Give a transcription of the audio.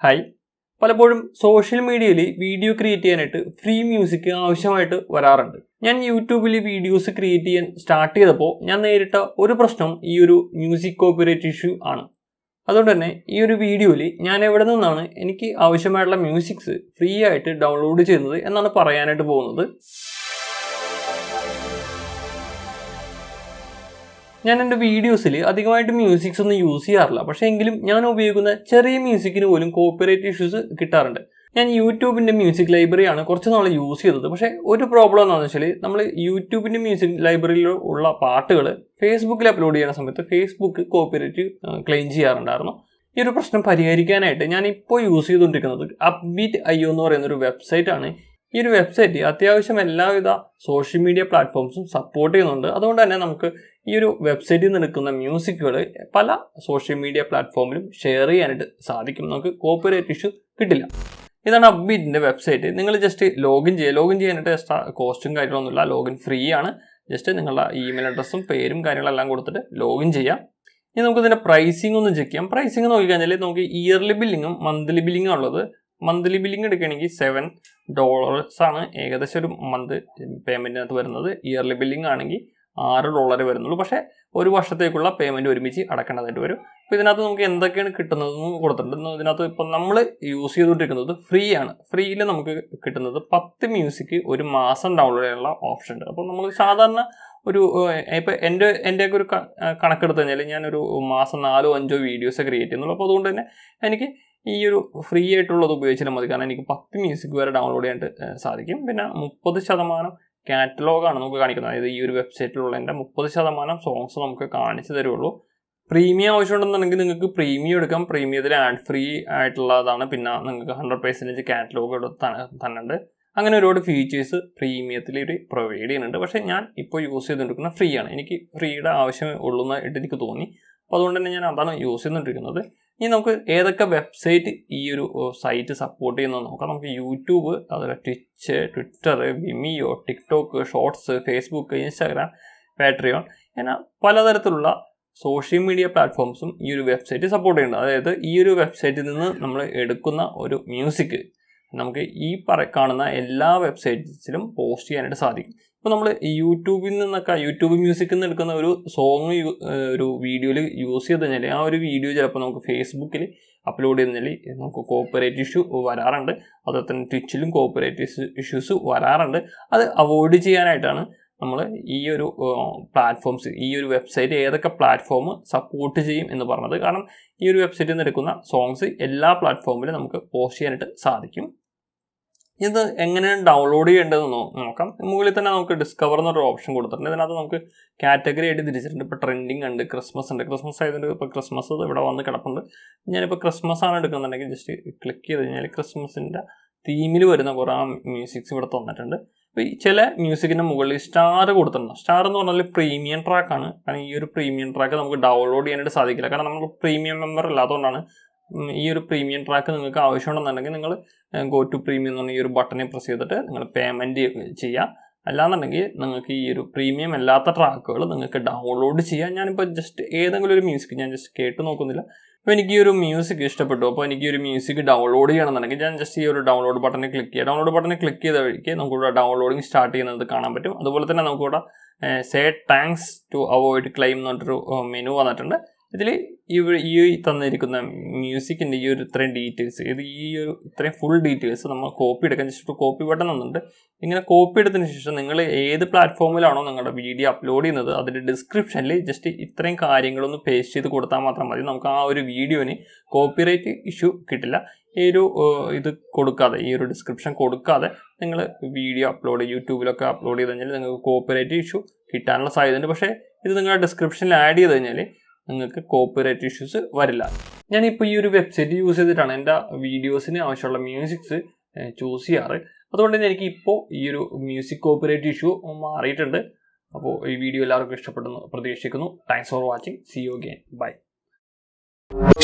Hi, പലപ്പോഴും social മീഡിയയിൽ video create ചെയ്യാനായിട്ട് ഫ്രീ മ്യൂസിക് ആവശ്യമായിട്ട് വരാറുണ്ട്. ഞാൻ യൂട്യൂബിൽ വീഡിയോസ് ക്രിയേറ്റ് ചെയ്യാൻ സ്റ്റാർട്ട് ചെയ്തപ്പോൾ ഞാൻ നേരിട്ട ഒരു പ്രശ്നം ഈ ഒരു മ്യൂസിക് കോപ്പിറൈറ്റ് ഇഷ്യൂ ആണ്. അതുകൊണ്ട് തന്നെ ഈ ഒരു വീഡിയോയിൽ ഞാൻ എവിടെ നിന്നാണ് എനിക്ക് ആവശ്യമായിട്ടുള്ള മ്യൂസിക്സ് ഫ്രീ ആയിട്ട് ഡൗൺലോഡ് ചെയ്യുന്നത് എന്നാണ് പറയാനായിട്ട് പോകുന്നത്. ഞാൻ എൻ്റെ വീഡിയോസിൽ അധികമായിട്ട് മ്യൂസിക്സ് ഒന്നും യൂസ് ചെയ്യാറില്ല. പക്ഷേ എങ്കിലും ഞാൻ ഉപയോഗിക്കുന്ന ചെറിയ മ്യൂസിക്കിന് പോലും കോപ്പിറൈറ്റ് ഇഷ്യൂസ് കിട്ടാറുണ്ട്. ഞാൻ യൂട്യൂബിൻ്റെ മ്യൂസിക് ലൈബ്രറിയാണ് കുറച്ച് നാൾ യൂസ് ചെയ്തത്. പക്ഷേ ഒരു പ്രോബ്ലം എന്താണെന്ന് വെച്ചാൽ നമ്മൾ യൂട്യൂബിൻ്റെ മ്യൂസിക് ലൈബ്രറിയിൽ ഉള്ള പാട്ടുകൾ ഫേസ്ബുക്കിൽ അപ്ലോഡ് ചെയ്യുന്ന സമയത്ത് ഫേസ്ബുക്ക് കോപ്പിറൈറ്റ് ക്ലെയിം ചെയ്യാറുണ്ടായിരുന്നു. ഈ ഒരു പ്രശ്നം പരിഹരിക്കാനായിട്ട് ഞാൻ ഇപ്പോൾ യൂസ് ചെയ്തുകൊണ്ടിരിക്കുന്നത് upbeat.io എന്ന് പറയുന്നൊരു വെബ്സൈറ്റാണ്. ഈ ഒരു വെബ്സൈറ്റ് അത്യാവശ്യം എല്ലാവിധ സോഷ്യൽ മീഡിയ പ്ലാറ്റ്ഫോംസും സപ്പോർട്ട് ചെയ്യുന്നുണ്ട്. അതുകൊണ്ട് തന്നെ നമുക്ക് ഈ ഒരു വെബ്സൈറ്റിൽ നിന്ന് എടുക്കുന്ന മ്യൂസിക്കുകൾ പല സോഷ്യൽ മീഡിയ പ്ലാറ്റ്ഫോമിലും ഷെയർ ചെയ്യാനായിട്ട് സാധിക്കും. നമുക്ക് കോപ്പിറൈറ്റ് ഇഷ്യൂ കിട്ടില്ല. ഇതാണ് അപ്ബീറ്റിൻ്റെ വെബ്സൈറ്റ്. നിങ്ങൾ ജസ്റ്റ് ലോഗിൻ ചെയ്യാനായിട്ട് എക്സ്ട്രാ കോസ്റ്റും കാര്യങ്ങളൊന്നുമില്ല. ലോഗിൻ ഫ്രീ ആണ്. ജസ്റ്റ് നിങ്ങളുടെ ഇമെയിൽ അഡ്രസ്സും പേരും കാര്യങ്ങളെല്ലാം കൊടുത്തിട്ട് ലോഗിൻ ചെയ്യാം. ഇനി നമുക്ക് ഇതിൻ്റെ പ്രൈസിംഗ് ഒന്ന് ചെക്ക് ചെയ്യാം. പ്രൈസിംഗ് നോക്കിക്കഴിഞ്ഞാൽ നമുക്ക് ഇയർലി ബില്ലിങ്ങും മന്ത്ലി ബില്ലിങ്ങും ഉള്ളത്. മന്ത്ലി ബില്ലിംഗ് എടുക്കുകയാണെങ്കിൽ $7 ആണ് ഏകദേശം ഒരു മന്ത് പേയ്മെൻറ്റിനകത്ത് വരുന്നത്. ഇയർലി ബില്ലിംഗ് ആണെങ്കിൽ $6 വരുന്നുള്ളൂ. പക്ഷേ ഒരു വർഷത്തേക്കുള്ള പേയ്മെൻറ്റ് ഒരുമിച്ച് അടക്കേണ്ടതായിട്ട് വരും. അപ്പോൾ ഇതിനകത്ത് നമുക്ക് എന്തൊക്കെയാണ് കിട്ടുന്നതെന്ന് കൊടുത്തിട്ടുണ്ട്. ഇതിനകത്ത് ഇപ്പോൾ നമ്മൾ യൂസ് ചെയ്തുകൊണ്ടിരിക്കുന്നത് ഫ്രീ ആണ്. ഫ്രീയിൽ നമുക്ക് കിട്ടുന്നത് 10 മ്യൂസിക് ഒരു മാസം ഡൗൺലോഡ് ചെയ്യാനുള്ള ഓപ്ഷൻ ഉണ്ട്. അപ്പോൾ നമ്മൾ സാധാരണ ഒരു ഇപ്പോൾ എൻ്റെയൊക്കെ ഒരു കണക്കെടുത്ത് കഴിഞ്ഞാൽ ഞാനൊരു മാസം 4-5 വീഡിയോസ് ക്രിയേറ്റ് ചെയ്യുന്നുള്ളൂ. അപ്പോൾ അതുകൊണ്ട് തന്നെ എനിക്ക് ഈ ഒരു ഫ്രീ ആയിട്ടുള്ളത് ഉപയോഗിച്ചാൽ മതി. കാരണം എനിക്ക് 10 മ്യൂസിക് വരെ ഡൗൺലോഡ് ചെയ്യാനായിട്ട് സാധിക്കും. പിന്നെ 30% കാറ്റലോഗാണ് നമുക്ക് കാണിക്കുന്നത്. അതായത് ഈ ഒരു വെബ്സൈറ്റിലുള്ള എൻ്റെ 30% സോങ്സ് നമുക്ക് കാണിച്ചു തരുള്ളൂ. പ്രീമിയം ആവശ്യമുണ്ടെന്നുണ്ടെങ്കിൽ നിങ്ങൾക്ക് പ്രീമിയം എടുക്കാം. പ്രീമിയത്തിൽ ആഡ് ഫ്രീ ആയിട്ടുള്ളതാണ്. പിന്നെ നിങ്ങൾക്ക് 100% കാറ്റലോഗ് തന്നെ ഉണ്ട്. അങ്ങനെ ഒരുപാട് ഫീച്ചേഴ്സ് പ്രീമിയത്തിൽ ഇവർ പ്രൊവൈഡ് ചെയ്യുന്നുണ്ട്. പക്ഷേ ഞാൻ ഇപ്പോൾ യൂസ് ചെയ്തുകൊണ്ടിരിക്കുന്നത് ഫ്രീ ആണ്. എനിക്ക് ഫ്രീയുടെ ആവശ്യം ഉള്ളൂന്നായിട്ട് എനിക്ക് തോന്നി. അപ്പോൾ അതുകൊണ്ട് തന്നെ ഞാൻ അതാണ് യൂസ് ചെയ്തുകൊണ്ടിരിക്കുന്നത്. ഇനി നമുക്ക് ഏതൊക്കെ വെബ്സൈറ്റ് ഈ ഒരു സൈറ്റ് സപ്പോർട്ട് ചെയ്യുന്നത് നോക്കാം. നമുക്ക് യൂട്യൂബ്, അതുപോലെ Twitch, Twitter, Vimeo, TikTok, shorts, Facebook, Instagram, Patreon എന്ന പലതരത്തിലുള്ള സോഷ്യൽ മീഡിയ പ്ലാറ്റ്ഫോംസും ഈ ഒരു വെബ്സൈറ്റ് സപ്പോർട്ട് ചെയ്യുന്നുണ്ട്. അതായത് ഈ ഒരു വെബ്സൈറ്റിൽ നിന്ന് നമ്മൾ എടുക്കുന്ന ഒരു മ്യൂസിക് നമുക്ക് ഈ കാണുന്ന എല്ലാ വെബ്സൈറ്റ്സിലും പോസ്റ്റ് ചെയ്യാനായിട്ട് സാധിക്കും. ഇപ്പോൾ നമ്മൾ യൂട്യൂബിൽ നിന്നൊക്കെ യൂട്യൂബ് മ്യൂസിക്കിൽ നിന്ന് എടുക്കുന്ന ഒരു സോങ് ഒരു വീഡിയോയിൽ യൂസ് ചെയ്ത് കഴിഞ്ഞാൽ ആ ഒരു വീഡിയോ ചിലപ്പോൾ നമുക്ക് ഫേസ്ബുക്കിൽ അപ്ലോഡ് ചെയ്ത് കഴിഞ്ഞാൽ നമുക്ക് കോപ്പിറൈറ്റ് ഇഷ്യൂ വരാറുണ്ട്. അതുപോലെ തന്നെ ട്വിച്ചിലും കോപ്പിറൈറ്റ് ഇഷ്യൂസ് വരാറുണ്ട്. അത് അവോയ്ഡ് ചെയ്യാനായിട്ടാണ് നമ്മൾ ഈ ഒരു പ്ലാറ്റ്ഫോംസ്, ഈ ഒരു വെബ്സൈറ്റ് ഏതൊക്കെ പ്ലാറ്റ്ഫോം സപ്പോർട്ട് ചെയ്യും എന്ന് പറഞ്ഞത്. കാരണം ഈ ഒരു വെബ്സൈറ്റിൽ നിന്ന് എടുക്കുന്ന സോങ്സ് എല്ലാ പ്ലാറ്റ്ഫോമിലും നമുക്ക് പോസ്റ്റ് ചെയ്യാനായിട്ട് സാധിക്കും. ഇത് എങ്ങനെയാണ് ഡൗൺലോഡ് ചെയ്യേണ്ടതെന്ന് നോക്കാം. മുകളിൽ തന്നെ നമുക്ക് ഡിസ്കവർ എന്നൊരു ഓപ്ഷൻ കൊടുത്തിട്ടുണ്ട്. ഇതിനകത്ത് നമുക്ക് കാറ്റഗറി ആയിട്ട് തിരിച്ചിട്ടുണ്ട്. ഇപ്പോൾ ട്രെൻഡിങ് ഉണ്ട്, ക്രിസ്മസ് ഉണ്ട്. ക്രിസ്മസ് ആയതുകൊണ്ട് ഇപ്പോൾ ക്രിസ്മസ് ഇവിടെ വന്ന് കിടപ്പുണ്ട്. ഞാനിപ്പോൾ ക്രിസ്മസ് ആണ് എടുക്കുന്നുണ്ടെങ്കിൽ ജസ്റ്റ് ക്ലിക്ക് ചെയ്ത് കഴിഞ്ഞാൽ ക്രിസ്മസിൻ്റെ തീമിൽ വരുന്ന കുറേ മ്യൂസിക്സ് ഇവിടെ തന്നിട്ടുണ്ട്. അപ്പോൾ ഈ ചില മ്യൂസിക്കിൻ്റെ മുകളിൽ സ്റ്റാർ കൊടുത്തിട്ടുണ്ട്. സ്റ്റാർ എന്ന് പറഞ്ഞാൽ പ്രീമിയം ട്രാക്കാണ്. കാരണം ഈ ഒരു പ്രീമിയം ട്രാക്ക് നമുക്ക് ഡൗൺലോഡ് ചെയ്യാനായിട്ട് സാധിക്കില്ല. കാരണം നമ്മൾ പ്രീമിയം മെമ്പർ അല്ലാത്തതുകൊണ്ടാണ്. ഈ ഒരു പ്രീമിയം ട്രാക്ക് നിങ്ങൾക്ക് ആവശ്യമുണ്ടെന്നുണ്ടെങ്കിൽ നിങ്ങൾ ഗോ ടു പ്രീമിയം എന്ന് പറഞ്ഞ ഈ ഒരു ബട്ടണിൽ പ്രസ് ചെയ്തിട്ട് നിങ്ങൾ പേയ്മെൻറ്റ് ചെയ്യുക. അല്ലാന്നുണ്ടെങ്കിൽ നിങ്ങൾക്ക് ഈ ഒരു പ്രീമിയം അല്ലാത്ത ട്രാക്കുകൾ നിങ്ങൾക്ക് ഡൗൺലോഡ് ചെയ്യാം. ഞാനിപ്പോൾ ജസ്റ്റ് ഏതെങ്കിലും ഒരു മ്യൂസിക് ഞാൻ ജസ്റ്റ് കേട്ട് നോക്കുന്നില്ല. അപ്പോൾ എനിക്ക് ഈ ഒരു മ്യൂസിക് ഇഷ്ടപ്പെട്ടു. അപ്പോൾ എനിക്ക് ഈ ഒരു മ്യൂസിക് ഡൗൺലോഡ് ചെയ്യണമെന്നുണ്ടെങ്കിൽ ഞാൻ ജസ്റ്റ് ഈ ഒരു ഡൗൺലോഡ് ബട്ടണിൽ ക്ലിക്ക് ചെയ്യുക. ഡൗൺലോഡ് ബട്ടണിൽ ക്ലിക്ക് ചെയ്ത വഴിക്ക് നമുക്കിവിടെ ഡൗൺലോഡിങ് സ്റ്റാർട്ട് ചെയ്യുന്നത് കാണാൻ പറ്റും. അതുപോലെ തന്നെ നമുക്കിവിടെ say thanks to avoid claim എന്ന് പറഞ്ഞിട്ടൊരു മെനു വന്നിട്ടുണ്ട്. ഇതിൽ ഈ തന്നിരിക്കുന്ന മ്യൂസിക്കിൻ്റെ ഈ ഒരു ഇത്രയും ഡീറ്റെയിൽസ്, ഇത്രയും ഫുൾ ഡീറ്റെയിൽസ് നമ്മൾ കോപ്പി എടുക്കാൻ ജസ്റ്റ് കോപ്പി ബട്ടൺ വന്നിട്ടുണ്ട്. ഇങ്ങനെ കോപ്പി എടുത്തതിന് ശേഷം നിങ്ങൾ ഏത് പ്ലാറ്റ്ഫോമിലാണോ നിങ്ങളുടെ വീഡിയോ അപ്ലോഡ് ചെയ്യുന്നത് അതിൻ്റെ ഡിസ്ക്രിപ്ഷനിൽ ജസ്റ്റ് ഇത്രയും കാര്യങ്ങളൊന്ന് പേസ്റ്റ് ചെയ്ത് കൊടുത്താൽ മാത്രം മതി. നമുക്ക് ആ ഒരു വീഡിയോന് കോപ്പിറൈറ്റ് ഇഷ്യൂ കിട്ടില്ല. ഈ ഒരു ഇത് കൊടുക്കാതെ, ഈ ഒരു ഡിസ്ക്രിപ്ഷൻ കൊടുക്കാതെ നിങ്ങൾ വീഡിയോ യൂട്യൂബിലൊക്കെ അപ്ലോഡ് ചെയ്ത് കഴിഞ്ഞാൽ നിങ്ങൾക്ക് കോപ്പിറൈറ്റ് ഇഷ്യൂ കിട്ടാനുള്ള സാധ്യതയുണ്ട്. പക്ഷേ ഇത് നിങ്ങളുടെ ഡിസ്ക്രിപ്ഷനിൽ ആഡ് ചെയ്ത് കഴിഞ്ഞാൽ നിങ്ങൾക്ക് കോപ്പിറൈറ്റ് ഇഷ്യൂസ് വരില്ല. ഞാനിപ്പോൾ ഈ ഒരു വെബ്സൈറ്റ് യൂസ് ചെയ്തിട്ടാണ് എൻ്റെ വീഡിയോസിന് ആവശ്യമുള്ള മ്യൂസിക്സ് ചൂസ് ചെയ്യാറ്. അതുകൊണ്ട് തന്നെ എനിക്ക് ഇപ്പോൾ ഈ ഒരു മ്യൂസിക് കോപ്പിറൈറ്റ് ഇഷ്യൂ മാറിയിട്ടുണ്ട്. അപ്പോൾ ഈ വീഡിയോ എല്ലാവർക്കും ഇഷ്ടപ്പെട്ടെന്ന് പ്രതീക്ഷിക്കുന്നു. Thanks for watching. See you again. By.